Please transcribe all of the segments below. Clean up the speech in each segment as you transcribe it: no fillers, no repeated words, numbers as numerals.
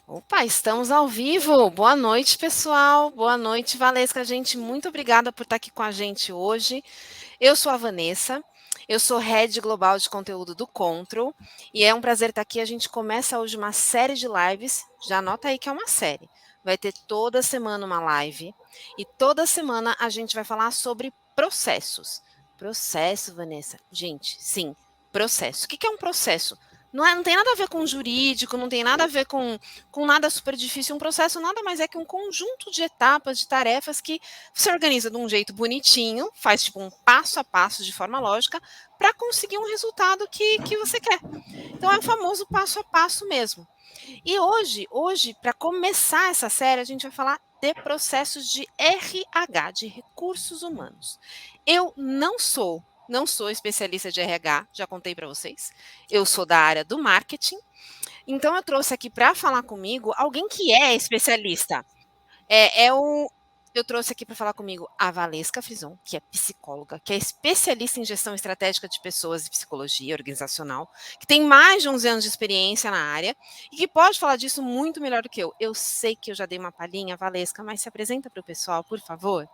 Opa, estamos ao vivo. Boa noite, pessoal. Boa noite, Valesca. Gente, muito obrigada por estar aqui com a gente hoje. Eu sou a Vanessa, eu sou Head Global de Conteúdo do Control e é um prazer estar aqui. A gente começa hoje uma série de lives. Já anota aí que é uma série. Vai ter toda semana uma live e toda semana a gente vai falar sobre processos. Processo, Vanessa. Gente, sim, processo. O que é um processo? Não tem nada a ver com jurídico, não tem nada a ver com nada super difícil. Um processo nada mais é que um conjunto de etapas, de tarefas que se organiza de um jeito bonitinho, faz tipo um passo a passo de forma lógica, para conseguir um resultado que você quer. Então é o famoso passo a passo mesmo. E hoje, para começar essa série, a gente vai falar de processos de RH, de recursos humanos. Eu não sou especialista de RH, já contei para vocês. Eu sou da área do marketing. Então eu trouxe aqui para falar comigo alguém que é especialista. Eu trouxe aqui para falar comigo a Valesca Frison, que é psicóloga, que é especialista em gestão estratégica de pessoas e psicologia organizacional, que tem mais de 11 anos de experiência na área e que pode falar disso muito melhor do que eu. Eu sei que eu já dei uma palhinha, Valesca, mas se apresenta para o pessoal, por favor.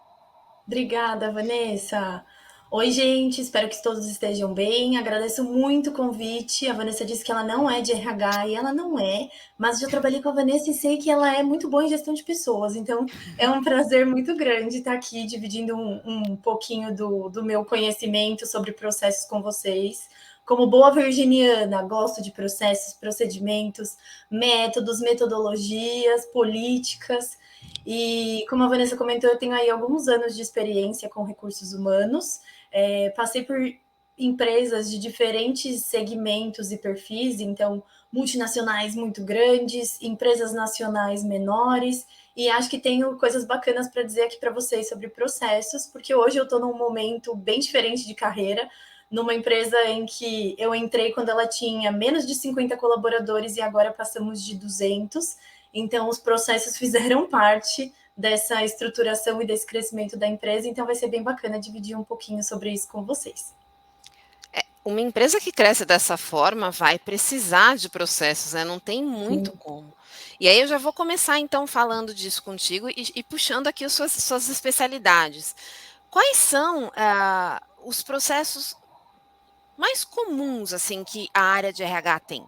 Obrigada, Vanessa. Oi, gente, espero que todos estejam bem. Agradeço muito o convite. A Vanessa disse que ela não é de RH e ela não é, mas já trabalhei com a Vanessa e sei que ela é muito boa em gestão de pessoas. Então, é um prazer muito grande estar aqui dividindo um pouquinho do meu conhecimento sobre processos com vocês. Como boa virginiana, gosto de processos, procedimentos, métodos, metodologias, políticas. E como a Vanessa comentou, eu tenho aí alguns anos de experiência com recursos humanos. Passei por empresas de diferentes segmentos e perfis, então multinacionais muito grandes, empresas nacionais menores, e acho que tenho coisas bacanas para dizer aqui para vocês sobre processos, porque hoje eu estou num momento bem diferente de carreira, numa empresa em que eu entrei quando ela tinha menos de 50 colaboradores e agora passamos de 200. Então, os processos fizeram parte dessa estruturação e desse crescimento da empresa, então vai ser bem bacana dividir um pouquinho sobre isso com vocês. Uma empresa que cresce dessa forma vai precisar de processos, né? Não tem muito Sim. como. E aí eu já vou começar então falando disso contigo e puxando aqui as suas especialidades. Quais são os processos mais comuns assim que a área de RH tem?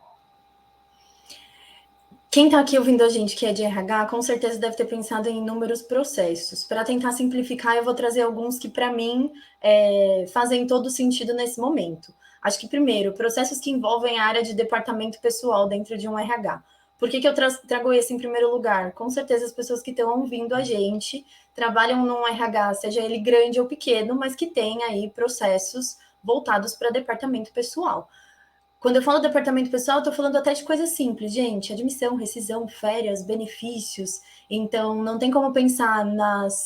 Quem está aqui ouvindo a gente que é de RH, com certeza deve ter pensado em inúmeros processos. Para tentar simplificar, eu vou trazer alguns que, para mim, fazem todo sentido nesse momento. Acho que, primeiro, processos que envolvem a área de departamento pessoal dentro de um RH. Por que eu trago esse em primeiro lugar? Com certeza, as pessoas que estão ouvindo a gente trabalham num RH, seja ele grande ou pequeno, mas que tem aí processos voltados para departamento pessoal. Quando eu falo departamento pessoal, eu estou falando até de coisas simples, gente. Admissão, rescisão, férias, benefícios. Então, não tem como pensar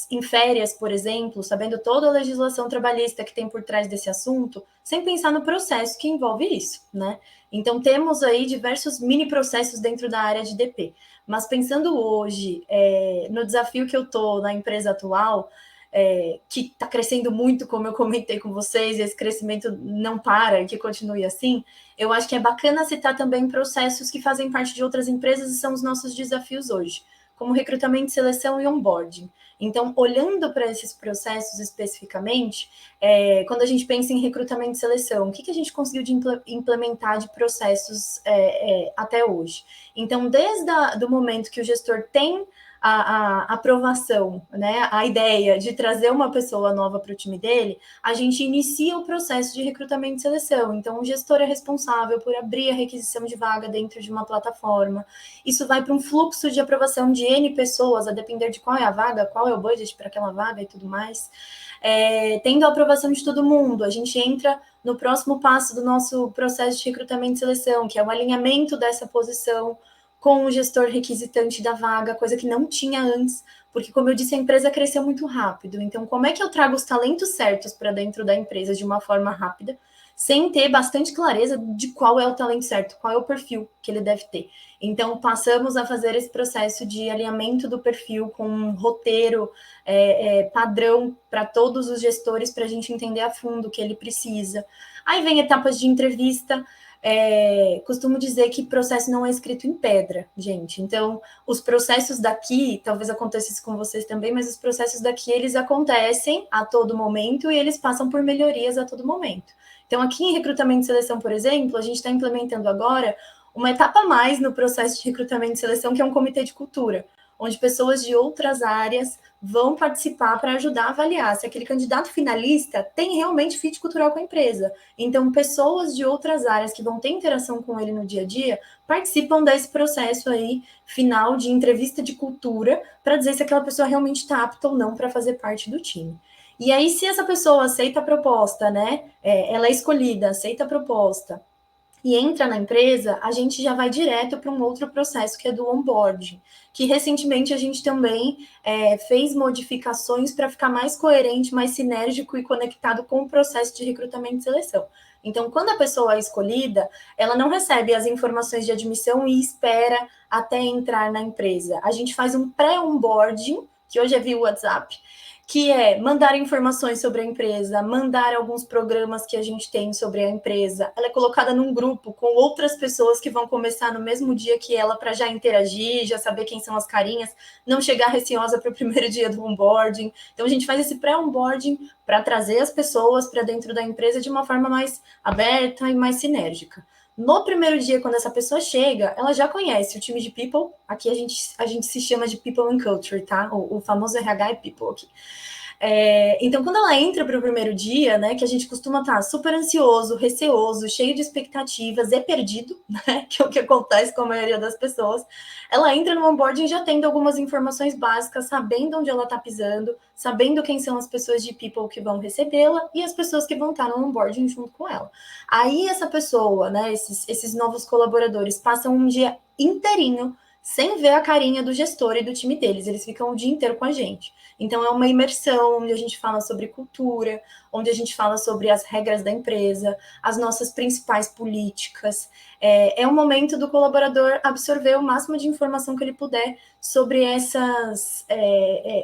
em férias, por exemplo, sabendo toda a legislação trabalhista que tem por trás desse assunto, sem pensar no processo que envolve isso, né? Então, temos aí diversos mini processos dentro da área de DP. Mas pensando hoje no desafio que eu estou na empresa atual, que está crescendo muito, como eu comentei com vocês, esse crescimento não para, que continue assim, eu acho que é bacana citar também processos que fazem parte de outras empresas e são os nossos desafios hoje, como recrutamento, seleção e onboarding. Então, olhando para esses processos especificamente, quando a gente pensa em recrutamento e seleção, o que a gente conseguiu de implementar de processos até hoje? Então, desde o momento que o gestor tem a aprovação, né, a ideia de trazer uma pessoa nova para o time dele, a gente inicia o processo de recrutamento e seleção. Então, o gestor é responsável por abrir a requisição de vaga dentro de uma plataforma. Isso vai para um fluxo de aprovação de N pessoas, a depender de qual é a vaga, qual é o budget para aquela vaga e tudo mais. Tendo a aprovação de todo mundo, a gente entra no próximo passo do nosso processo de recrutamento e seleção, que é o alinhamento dessa posição com o gestor requisitante da vaga, coisa que não tinha antes, porque, como eu disse, a empresa cresceu muito rápido. Então, como é que eu trago os talentos certos para dentro da empresa de uma forma rápida, sem ter bastante clareza de qual é o talento certo, qual é o perfil que ele deve ter? Então, passamos a fazer esse processo de alinhamento do perfil com um roteiro padrão para todos os gestores, para a gente entender a fundo o que ele precisa. Aí vem etapas de entrevista, costumo dizer que processo não é escrito em pedra, gente. Então, os processos daqui, talvez aconteça isso com vocês também, mas os processos daqui, eles acontecem a todo momento e eles passam por melhorias a todo momento. Então, aqui em recrutamento e seleção, por exemplo, a gente está implementando agora uma etapa a mais no processo de recrutamento e seleção, que é um comitê de cultura, onde pessoas de outras áreas vão participar para ajudar a avaliar se aquele candidato finalista tem realmente fit cultural com a empresa. Então, pessoas de outras áreas que vão ter interação com ele no dia a dia participam desse processo aí final de entrevista de cultura para dizer se aquela pessoa realmente está apta ou não para fazer parte do time. E aí, se essa pessoa aceita a proposta, né? Ela é escolhida, aceita a proposta e entra na empresa, a gente já vai direto para um outro processo que é do onboarding, que recentemente a gente também fez modificações para ficar mais coerente, mais sinérgico e conectado com o processo de recrutamento e seleção. Então, quando a pessoa é escolhida, ela não recebe as informações de admissão e espera até entrar na empresa. A gente faz um pré-onboarding, que hoje é via WhatsApp, que é mandar informações sobre a empresa, mandar alguns programas que a gente tem sobre a empresa. Ela é colocada num grupo com outras pessoas que vão começar no mesmo dia que ela para já interagir, já saber quem são as carinhas, não chegar receosa para o primeiro dia do onboarding. Então a gente faz esse pré-onboarding para trazer as pessoas para dentro da empresa de uma forma mais aberta e mais sinérgica. No primeiro dia, quando essa pessoa chega, ela já conhece o time de People. Aqui a gente se chama de People and Culture, tá? O famoso RH é People aqui. Então, quando ela entra para o primeiro dia, né, que a gente costuma estar super ansioso, receoso, cheio de expectativas e perdido, né, que é o que acontece com a maioria das pessoas, ela entra no onboarding já tendo algumas informações básicas, sabendo onde ela está pisando, sabendo quem são as pessoas de People que vão recebê-la e as pessoas que vão estar no onboarding junto com ela. Aí essa pessoa, né, esses novos colaboradores passam um dia inteirinho sem ver a carinha do gestor e do time deles, eles ficam o dia inteiro com a gente. Então, é uma imersão onde a gente fala sobre cultura, onde a gente fala sobre as regras da empresa, as nossas principais políticas. É um momento do colaborador absorver o máximo de informação que ele puder sobre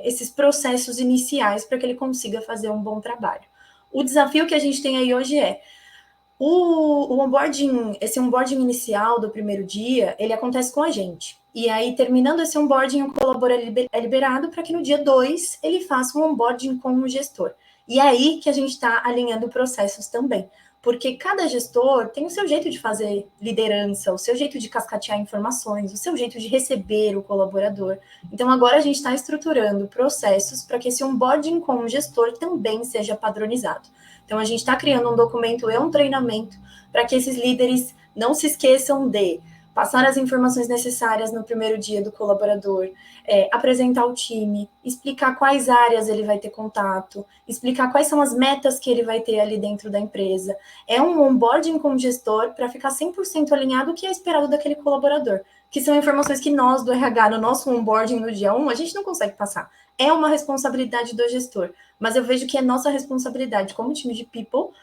esses processos iniciais para que ele consiga fazer um bom trabalho. O desafio que a gente tem aí hoje o onboarding, esse onboarding inicial do primeiro dia, ele acontece com a gente. E aí, terminando esse onboarding, o colaborador é liberado para que no dia 2 ele faça um onboarding com o gestor. E é aí que a gente está alinhando processos também. Porque cada gestor tem o seu jeito de fazer liderança, o seu jeito de cascatear informações, o seu jeito de receber o colaborador. Então, agora a gente está estruturando processos para que esse onboarding com o gestor também seja padronizado. Então, a gente está criando um documento e um treinamento para que esses líderes não se esqueçam de passar as informações necessárias no primeiro dia do colaborador, apresentar o time, explicar quais áreas ele vai ter contato, explicar quais são as metas que ele vai ter ali dentro da empresa. É um onboarding com o gestor para ficar 100% alinhado o que é esperado daquele colaborador, que são informações que nós do RH, no nosso onboarding no dia 1, a gente não consegue passar. É uma responsabilidade do gestor, mas eu vejo que é nossa responsabilidade como time de People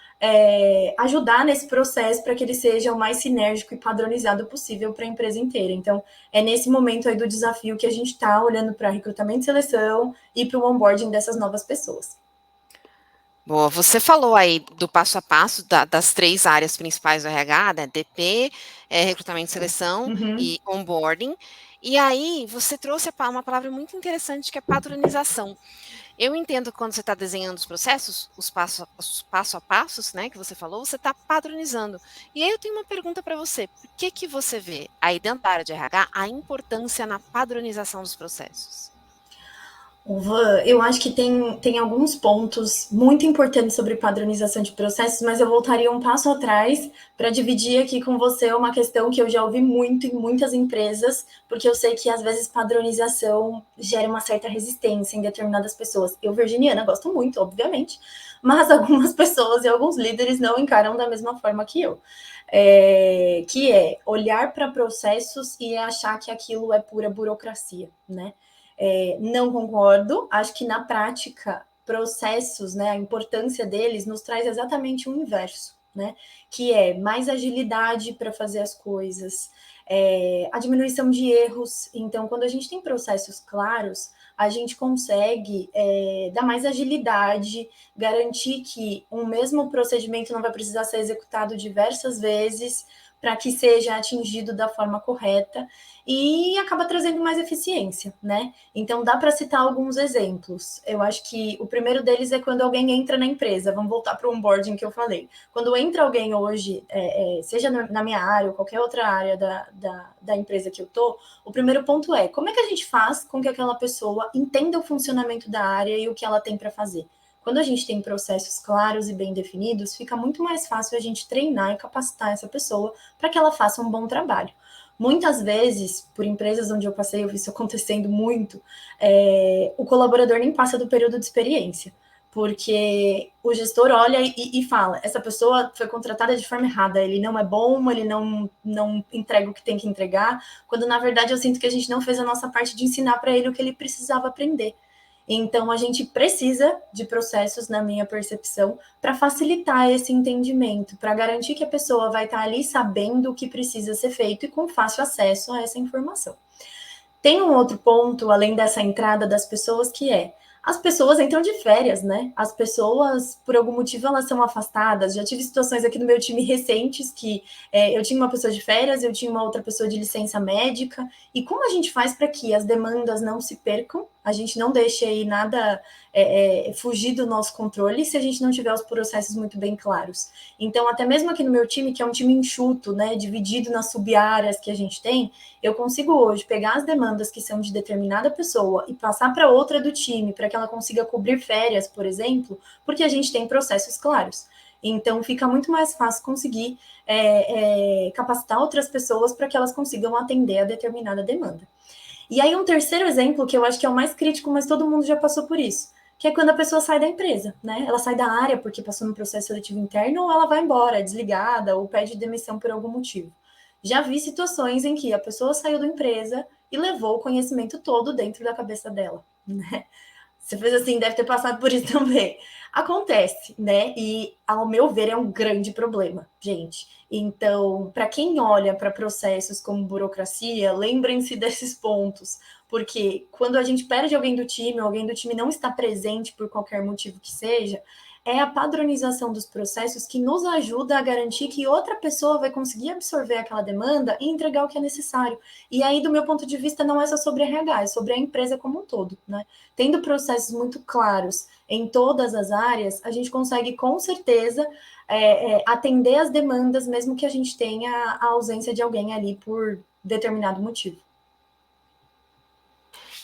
ajudar nesse processo para que ele seja o mais sinérgico e padronizado possível para a empresa inteira. Então, é nesse momento aí do desafio que a gente está olhando para recrutamento e seleção e para o onboarding dessas novas pessoas. Boa, você falou aí do passo a passo das 3 áreas principais do RH, né, DP, recrutamento e seleção e onboarding. E aí você trouxe uma palavra muito interessante que é padronização. Eu entendo que quando você está desenhando os processos, os passo a passos, né, que você falou, você está padronizando. E aí eu tenho uma pergunta para você. Por que você vê aí dentro da área de RH a importância na padronização dos processos? Eu acho que tem alguns pontos muito importantes sobre padronização de processos, mas eu voltaria um passo atrás para dividir aqui com você uma questão que eu já ouvi muito em muitas empresas, porque eu sei que às vezes padronização gera uma certa resistência em determinadas pessoas. Eu, virginiana, gosto muito, obviamente, mas algumas pessoas e alguns líderes não encaram da mesma forma que eu. Que é olhar para processos e achar que aquilo é pura burocracia, né? Não concordo, acho que na prática, processos, né, a importância deles nos traz exatamente o inverso, né, que é mais agilidade para fazer as coisas, a diminuição de erros. Então, quando a gente tem processos claros, a gente consegue dar mais agilidade, garantir que um mesmo procedimento não vai precisar ser executado diversas vezes, para que seja atingido da forma correta e acaba trazendo mais eficiência, né? Então, dá para citar alguns exemplos. Eu acho que o primeiro deles é quando alguém entra na empresa. Vamos voltar para o onboarding que eu falei. Quando entra alguém hoje, seja na minha área ou qualquer outra área da empresa que eu estou, o primeiro ponto é como é que a gente faz com que aquela pessoa entenda o funcionamento da área e o que ela tem para fazer. Quando a gente tem processos claros e bem definidos, fica muito mais fácil a gente treinar e capacitar essa pessoa para que ela faça um bom trabalho. Muitas vezes, por empresas onde eu passei, eu vi isso acontecendo muito, o colaborador nem passa do período de experiência, porque o gestor olha e fala, essa pessoa foi contratada de forma errada, ele não é bom, ele não entrega o que tem que entregar, quando na verdade eu sinto que a gente não fez a nossa parte de ensinar para ele o que ele precisava aprender. Então, a gente precisa de processos, na minha percepção, para facilitar esse entendimento, para garantir que a pessoa vai estar ali sabendo o que precisa ser feito e com fácil acesso a essa informação. Tem um outro ponto, além dessa entrada das pessoas, que é as pessoas entram de férias, né? As pessoas, por algum motivo, elas são afastadas. Já tive situações aqui no meu time recentes que eu tinha uma pessoa de férias, eu tinha uma outra pessoa de licença médica. E como a gente faz para que as demandas não se percam? A gente não deixe aí nada fugir do nosso controle se a gente não tiver os processos muito bem claros. Então, até mesmo aqui no meu time, que é um time enxuto, né, dividido nas sub-áreas que a gente tem, eu consigo hoje pegar as demandas que são de determinada pessoa e passar para outra do time, para que ela consiga cobrir férias, por exemplo, porque a gente tem processos claros. Então, fica muito mais fácil conseguir capacitar outras pessoas para que elas consigam atender a determinada demanda. E aí, um terceiro exemplo, que eu acho que é o mais crítico, mas todo mundo já passou por isso, que é quando a pessoa sai da empresa, né? Ela sai da área porque passou no processo seletivo interno, ou ela vai embora, é desligada, ou pede demissão por algum motivo. Já vi situações em que a pessoa saiu da empresa e levou o conhecimento todo dentro da cabeça dela, né? Você fez assim, deve ter passado por isso também. Acontece, né? E, ao meu ver, é um grande problema, gente. Então, para quem olha para processos como burocracia, lembrem-se desses pontos, porque quando a gente perde alguém do time não está presente por qualquer motivo que seja, é a padronização dos processos que nos ajuda a garantir que outra pessoa vai conseguir absorver aquela demanda e entregar o que é necessário. E aí, do meu ponto de vista, não é só sobre RH, é sobre a empresa como um todo, né? Tendo processos muito claros em todas as áreas, a gente consegue, com certeza, atender as demandas, mesmo que a gente tenha a ausência de alguém ali por determinado motivo.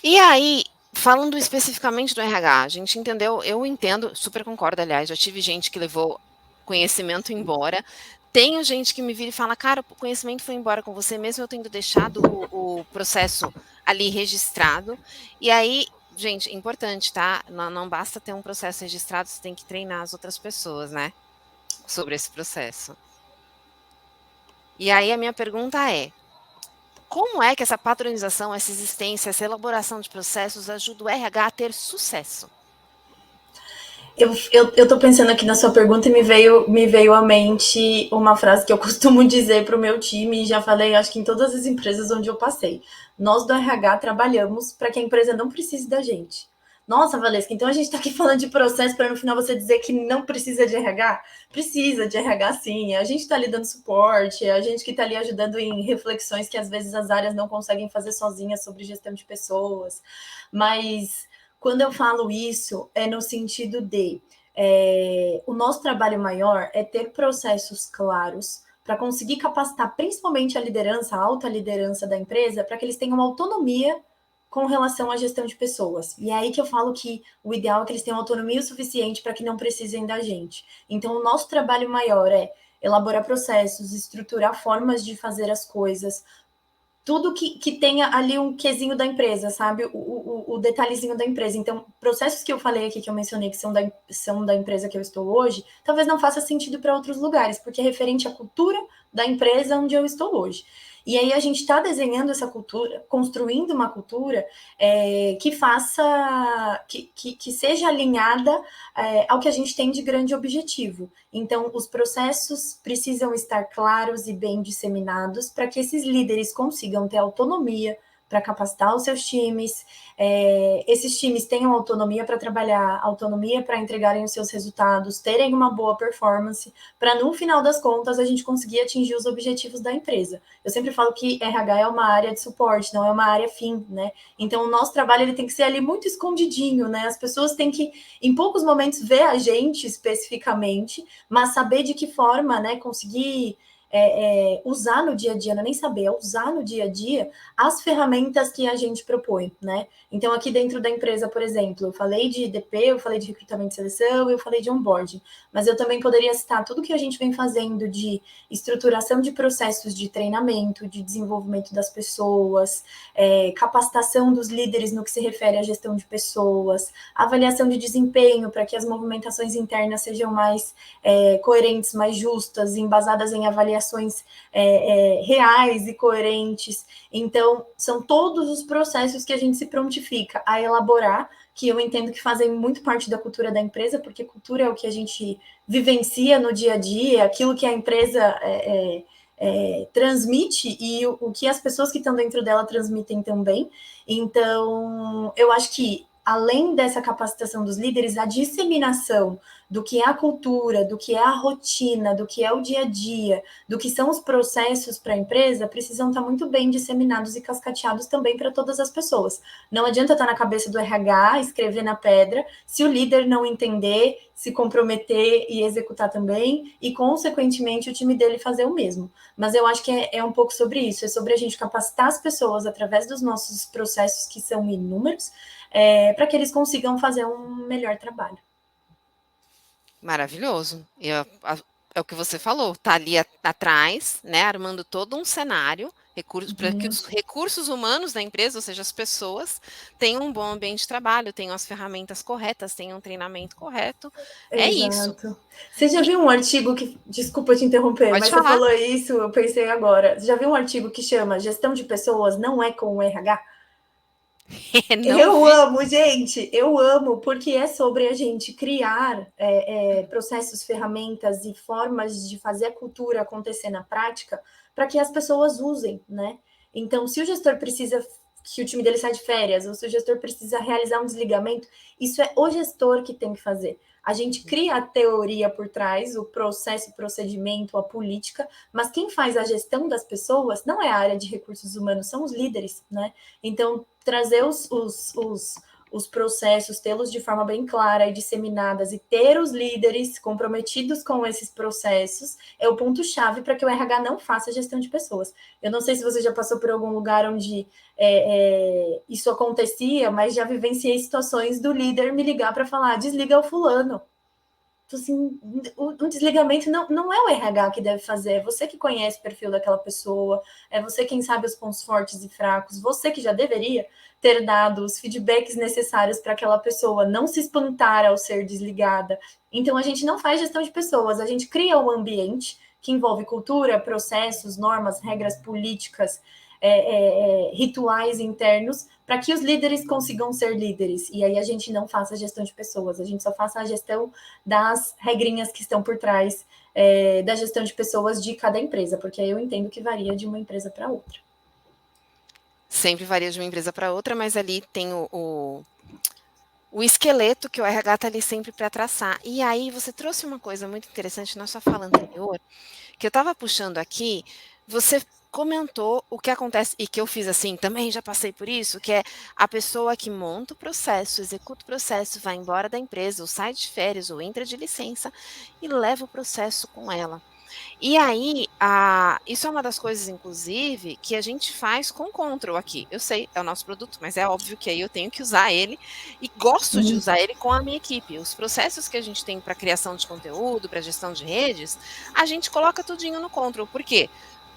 E aí, falando especificamente do RH, a gente entendeu, eu entendo, super concordo, aliás, já tive gente que levou conhecimento embora. Tenho gente que me vira e fala, cara, o conhecimento foi embora com você, mesmo eu tendo deixado o processo ali registrado. E aí, gente, importante, tá? Não basta ter um processo registrado, você tem que treinar as outras pessoas, né? Sobre esse processo. E aí a minha pergunta é: como é que essa padronização, essa existência, essa elaboração de processos ajuda o RH a ter sucesso? Eu tô pensando aqui na sua pergunta e me veio à mente uma frase que eu costumo dizer para o meu time, e já falei, acho que em todas as empresas onde eu passei. Nós do RH trabalhamos para que a empresa não precise da gente. Nossa, Valesca, então a gente está aqui falando de processo para no final você dizer que não precisa de RH? Precisa de RH sim, a gente está ali dando suporte, a gente que está ali ajudando em reflexões que às vezes as áreas não conseguem fazer sozinhas sobre gestão de pessoas, mas quando eu falo isso, é no sentido de o nosso trabalho maior é ter processos claros para conseguir capacitar principalmente a liderança, a alta liderança da empresa, para que eles tenham autonomia com relação à gestão de pessoas. E é aí que eu falo que o ideal é que eles tenham autonomia o suficiente para que não precisem da gente. Então, o nosso trabalho maior é elaborar processos, estruturar formas de fazer as coisas, tudo que tenha ali um quesinho da empresa, sabe? O detalhezinho da empresa. Então, processos que eu falei aqui, que eu mencionei, que são da empresa que eu estou hoje, talvez não faça sentido para outros lugares, porque é referente à cultura da empresa onde eu estou hoje. E aí a gente está desenhando essa cultura, construindo uma cultura que faça, que seja alinhada ao que a gente tem de grande objetivo. Então, os processos precisam estar claros e bem disseminados para que esses líderes consigam ter autonomia para capacitar os seus times, esses times tenham autonomia para trabalhar, autonomia para entregarem os seus resultados, terem uma boa performance, para no final das contas a gente conseguir atingir os objetivos da empresa. Eu sempre falo que RH é uma área de suporte, não é uma área fim, né? Então o nosso trabalho ele tem que ser ali muito escondidinho, né? As pessoas têm que, em poucos momentos, ver a gente especificamente, mas saber de que forma, né, conseguir usar no dia a dia, não é nem saber, é usar no dia a dia as ferramentas que a gente propõe, né? Então, aqui dentro da empresa, por exemplo, eu falei de IDP, eu falei de recrutamento e seleção, eu falei de onboarding, mas eu também poderia citar tudo que a gente vem fazendo de estruturação de processos de treinamento, de desenvolvimento das pessoas, capacitação dos líderes no que se refere à gestão de pessoas, avaliação de desempenho para que as movimentações internas sejam mais coerentes, mais justas, embasadas em avaliações reais e coerentes. Então, são todos os processos que a gente se prontifica a elaborar, que eu entendo que fazem muito parte da cultura da empresa, porque cultura é o que a gente vivencia no dia a dia, aquilo que a empresa transmite e o que as pessoas que estão dentro dela transmitem também. Então, eu acho que, além dessa capacitação dos líderes, a disseminação do que é a cultura, do que é a rotina, do que é o dia a dia, do que são os processos para a empresa, precisam estar muito bem disseminados e cascateados também para todas as pessoas. Não adianta estar na cabeça do RH, escrever na pedra, se o líder não entender, se comprometer e executar também, e, consequentemente, o time dele fazer o mesmo. Mas eu acho que é um pouco sobre isso, é sobre a gente capacitar as pessoas através dos nossos processos, que são inúmeros, para que eles consigam fazer um melhor trabalho. Maravilhoso. É o que você falou, tá ali atrás, né, armando todo um cenário, para que os recursos humanos da empresa, ou seja, as pessoas, tenham um bom ambiente de trabalho, tenham as ferramentas corretas, tenham um treinamento correto. É isso. Exato. Você já viu um artigo que, desculpa te interromper, Pode mas você falar. falou isso, eu pensei agora. Você já viu um artigo que chama Gestão de Pessoas não é com o RH? Eu amo, gente, eu amo, porque é sobre a gente criar processos, ferramentas e formas de fazer a cultura acontecer na prática para que as pessoas usem, né? Então, se o gestor precisa que o time dele saia de férias, ou se o gestor precisa realizar um desligamento, isso é o gestor que tem que fazer. A gente cria a teoria por trás, o processo, o procedimento, a política, mas quem faz a gestão das pessoas não é a área de recursos humanos, são os líderes, né? Então, trazer os processos, tê-los de forma bem clara e disseminadas e ter os líderes comprometidos com esses processos é o ponto-chave para que o RH não faça gestão de pessoas. Eu não sei se você já passou por algum lugar onde isso acontecia, mas já vivenciei situações do líder me ligar para falar, desliga o fulano. Então, assim, o desligamento não é o RH que deve fazer, é você que conhece o perfil daquela pessoa, é você quem sabe os pontos fortes e fracos, você que já deveria ter dado os feedbacks necessários para aquela pessoa não se espantar ao ser desligada. Então, a gente não faz gestão de pessoas, a gente cria um ambiente que envolve cultura, processos, normas, regras políticas, rituais internos, para que os líderes consigam ser líderes. E aí a gente não faça a gestão de pessoas, a gente só faça a gestão das regrinhas que estão por trás da gestão de pessoas de cada empresa, porque aí eu entendo que varia de uma empresa para outra. Sempre varia de uma empresa para outra, mas ali tem o esqueleto que o RH está ali sempre para traçar. E aí você trouxe uma coisa muito interessante na sua fala anterior, que eu estava puxando aqui, você comentou o que acontece, e que eu fiz assim, também já passei por isso, que é a pessoa que monta o processo, executa o processo, vai embora da empresa, ou sai de férias, ou entra de licença, e leva o processo com ela. E aí, isso é uma das coisas, inclusive, que a gente faz com o Control aqui. Eu sei, é o nosso produto, mas é óbvio que aí eu tenho que usar ele e gosto de usar ele com a minha equipe. Os processos que a gente tem para criação de conteúdo, para gestão de redes, a gente coloca tudinho no Control. Por quê?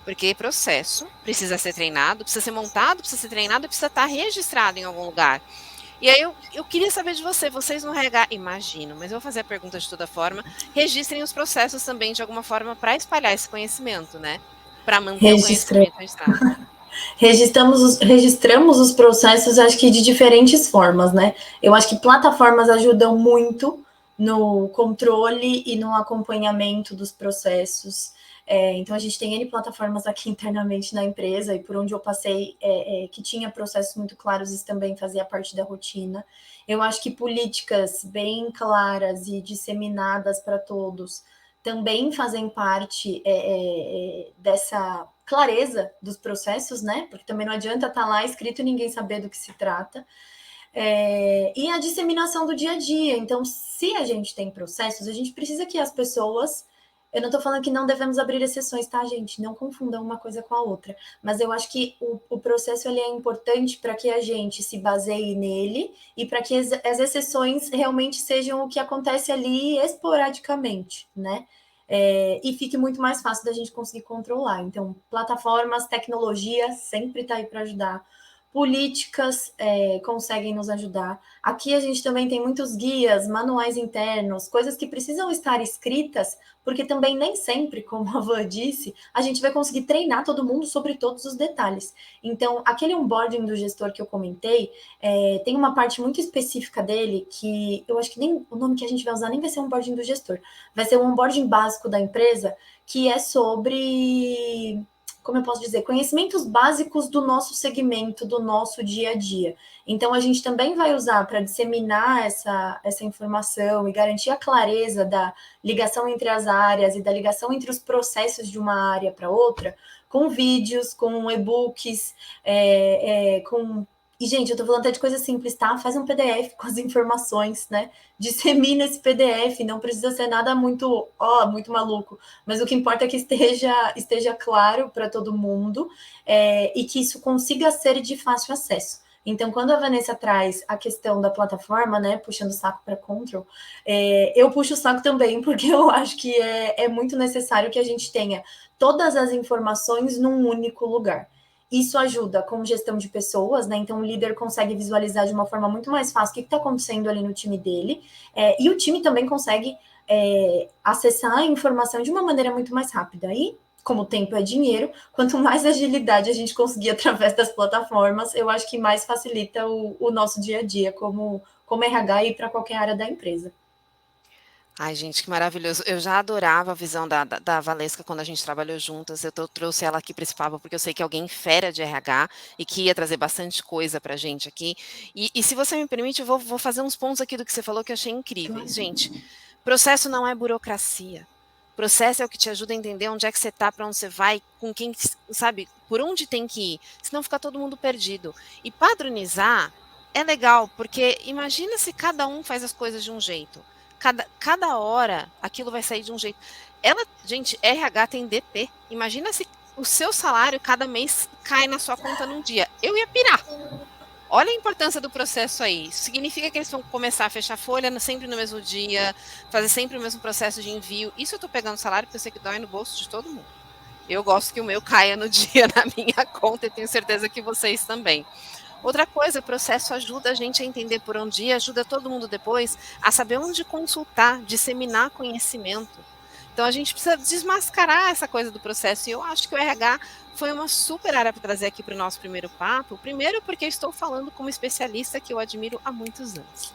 Porque processo precisa ser treinado, precisa ser montado, precisa ser treinado e precisa estar registrado em algum lugar. E aí eu queria saber de vocês no RH, imagino, mas eu vou fazer a pergunta de toda forma, registrem os processos também de alguma forma para espalhar esse conhecimento, né? Para manter o conhecimento registrado. Registramos os processos, acho que de diferentes formas, né? Eu acho que plataformas ajudam muito no controle e no acompanhamento dos processos. Então, a gente tem N plataformas aqui internamente na empresa, e por onde eu passei, que tinha processos muito claros, isso também fazia parte da rotina. Eu acho que políticas bem claras e disseminadas para todos também fazem parte dessa clareza dos processos, né? Porque também não adianta estar lá escrito e ninguém saber do que se trata. E a disseminação do dia a dia. Então, se a gente tem processos, a gente precisa que as pessoas. Eu não estou falando que não devemos abrir exceções, tá, gente? Não confundam uma coisa com a outra. Mas eu acho que o processo ele é importante para que a gente se baseie nele e para que as exceções realmente sejam o que acontece ali esporadicamente, né? E fique muito mais fácil da gente conseguir controlar. Então, plataformas, tecnologia sempre está aí para ajudar. Políticas conseguem nos ajudar. Aqui a gente também tem muitos guias, manuais internos, coisas que precisam estar escritas, porque também nem sempre, como a Van disse, a gente vai conseguir treinar todo mundo sobre todos os detalhes. Então, aquele onboarding do gestor que eu comentei, tem uma parte muito específica dele que eu acho que nem o nome que a gente vai usar nem vai ser onboarding do gestor, vai ser um onboarding básico da empresa, que é sobre, como eu posso dizer, conhecimentos básicos do nosso segmento, do nosso dia a dia. Então, a gente também vai usar para disseminar essa informação e garantir a clareza da ligação entre as áreas e da ligação entre os processos de uma área para outra, com vídeos, com e-books, com... E, gente, eu tô falando até de coisa simples, tá? Faz um PDF com as informações, né? Dissemina esse PDF, não precisa ser nada muito, muito maluco, mas o que importa é que esteja claro para todo mundo, e que isso consiga ser de fácil acesso. Então, quando a Vanessa traz a questão da plataforma, né, puxando o saco para Control, eu puxo o saco também, porque eu acho que é muito necessário que a gente tenha todas as informações num único lugar. Isso ajuda com gestão de pessoas, né? Então o líder consegue visualizar de uma forma muito mais fácil o que está acontecendo ali no time dele, e o time também consegue acessar a informação de uma maneira muito mais rápida. E, como o tempo é dinheiro, quanto mais agilidade a gente conseguir através das plataformas, eu acho que mais facilita o nosso dia a dia como RH e para qualquer área da empresa. Ai, gente, que maravilhoso. Eu já adorava a visão da Valesca quando a gente trabalhou juntas. Trouxe ela aqui para esse papo, porque eu sei que é alguém fera de RH e que ia trazer bastante coisa para a gente aqui. E se você me permite, eu vou fazer uns pontos aqui do que você falou que eu achei incríveis. Gente, processo não é burocracia. Processo é o que te ajuda a entender onde é que você está, para onde você vai, com quem, sabe, por onde tem que ir. Senão fica todo mundo perdido. E padronizar é legal, porque imagina se cada um faz as coisas de um jeito. Cada hora aquilo vai sair de um jeito. Gente, RH tem DP. Imagina se o seu salário cada mês cai na sua conta num dia. Eu ia pirar. Olha a importância do processo aí. Isso significa que eles vão começar a fechar folha sempre no mesmo dia, fazer sempre o mesmo processo de envio. Isso eu tô pegando salário porque eu sei que dói no bolso de todo mundo. Eu gosto que o meu caia no dia na minha conta e tenho certeza que vocês também. Outra coisa, o processo ajuda a gente a entender por onde ir, ajuda todo mundo depois a saber onde consultar, disseminar conhecimento. Então a gente precisa desmascarar essa coisa do processo. E eu acho que o RH foi uma super área para trazer aqui para o nosso primeiro papo. Primeiro, porque eu estou falando como especialista que eu admiro há muitos anos.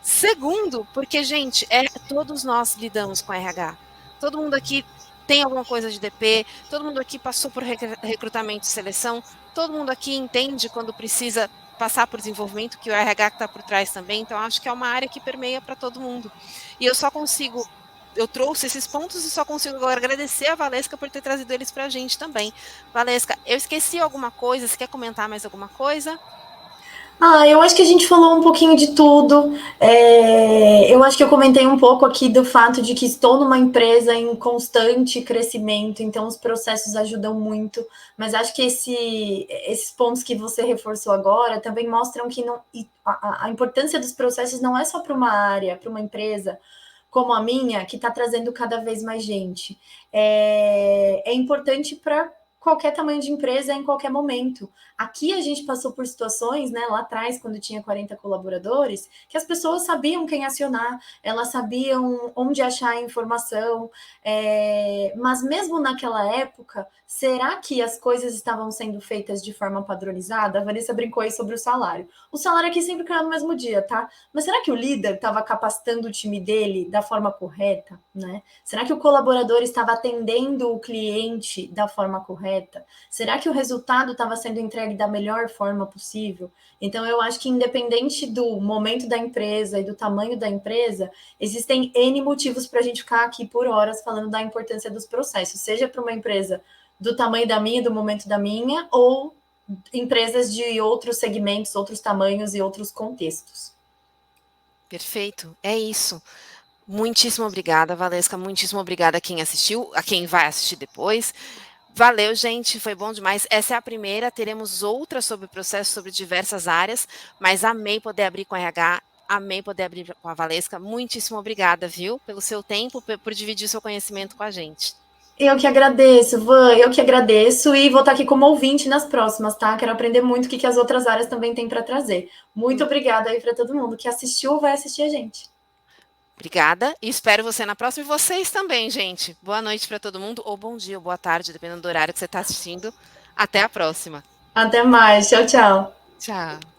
Segundo, porque, gente, todos nós lidamos com RH. Todo mundo aqui tem alguma coisa de DP, todo mundo aqui passou por recrutamento e seleção, todo mundo aqui entende quando precisa passar por desenvolvimento, que o RH está por trás também, então acho que é uma área que permeia para todo mundo. E eu trouxe esses pontos e só consigo agora agradecer a Valesca por ter trazido eles para a gente também. Valesca, eu esqueci alguma coisa, você quer comentar mais alguma coisa? Eu acho que a gente falou um pouquinho de tudo. Eu acho que eu comentei um pouco aqui do fato de que estou numa empresa em constante crescimento, então os processos ajudam muito. Mas acho que esses pontos que você reforçou agora também mostram que a importância dos processos não é só para uma área, para uma empresa como a minha, que está trazendo cada vez mais gente. É importante para qualquer tamanho de empresa em qualquer momento. Aqui a gente passou por situações, né, lá atrás, quando tinha 40 colaboradores, que as pessoas sabiam quem acionar, elas sabiam onde achar a informação, mas mesmo naquela época, Será que as coisas estavam sendo feitas de forma padronizada? A Vanessa brincou aí sobre o salário. O salário aqui sempre caiu no mesmo dia, tá? Mas será que o líder estava capacitando o time dele da forma correta, né? Será que o colaborador estava atendendo o cliente da forma correta? Será que o resultado estava sendo entregue da melhor forma possível? Então, eu acho que independente do momento da empresa e do tamanho da empresa, existem N motivos para a gente ficar aqui por horas falando da importância dos processos, seja para uma empresa do tamanho da minha, do momento da minha, ou empresas de outros segmentos, outros tamanhos e outros contextos. Perfeito, é isso. Muitíssimo obrigada, Valesca. Muitíssimo obrigada a quem assistiu, a quem vai assistir depois. Valeu, gente, foi bom demais. Essa é a primeira, teremos outras sobre o processo, sobre diversas áreas, mas amei poder abrir com a RH, amei poder abrir com a Valesca. Muitíssimo obrigada, viu, pelo seu tempo, por dividir o seu conhecimento com a gente. Eu que agradeço, Van, eu que agradeço e vou estar aqui como ouvinte nas próximas, tá? Quero aprender muito o que as outras áreas também têm para trazer. Muito obrigada aí para todo mundo que assistiu ou vai assistir a gente. Obrigada e espero você na próxima e vocês também, gente. Boa noite para todo mundo, ou bom dia, ou boa tarde, dependendo do horário que você está assistindo. Até a próxima. Até mais, tchau, tchau. Tchau.